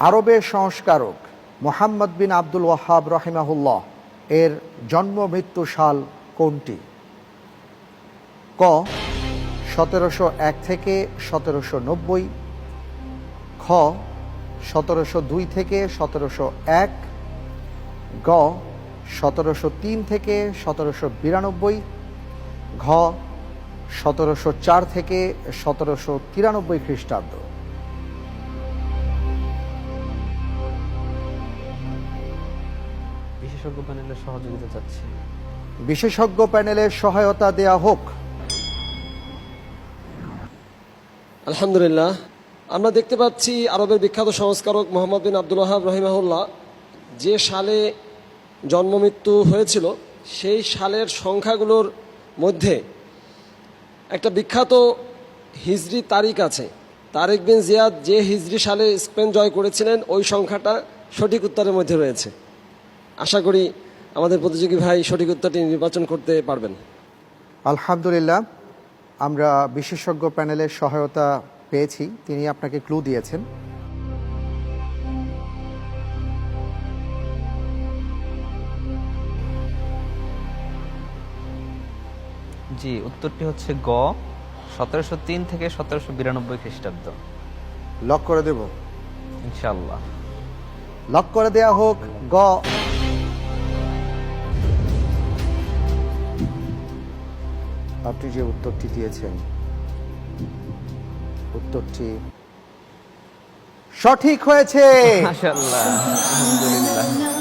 আরবের সংস্কারক মুহাম্মদ বিন আব্দুল ওয়াহাব রাহিমাহুল্লাহ এর জন্ম মৃত্যু সাল কোনটি? ক 1701 থেকে 1790, খ 1702 থেকে 1701, গ 1703 থেকে 1792, ঘ 1704 থেকে 1793 খ্রিস্টাব্দ। বিশেষজ্ঞ প্যানেলের সহযোগিতা চাচ্ছি। বিশেষজ্ঞ প্যানেলের সহায়তা দেয়া হোক। আলহামদুলিল্লাহ, আমরা দেখতে পাচ্ছি আরবের বিখ্যাত সংস্কারক মুহাম্মদ বিন আব্দুল ওয়াহাব রাহিমাহুল্লাহ যে সালে জন্মমৃত্যু হয়েছিল সেই সালের সংখ্যাগুলোর মধ্যে একটা বিখ্যাত হিজরি তারিখ আছে। তারিক বিন জিয়াদ যে হিজরি সালে স্পেন জয় করেছিলেন ওই সংখ্যাটা সঠিক উত্তরের মধ্যে রয়েছে। আশা করি আমাদের প্রতিযোগী ভাই সঠিক উত্তরটি নির্বাচন করতে পারবেন। আলহামদুলিল্লাহ, আমরা বিশেষজ্ঞ প্যানেলের সহায়তা পেয়েছি, তিনি আপনাকে ক্লু দিয়েছেন। জি, উত্তরটি হচ্ছে গ 1703 থেকে 1792 খ্রিস্টাব্দ। লক করে দেব? ইনশাআল্লাহ। লক করে দেয়া হোক। গ আপনি যে উত্তরটি দিয়েছেন উত্তরটি সঠিক হয়েছে। মাশাআল্লাহ, আলহামদুলিল্লাহ।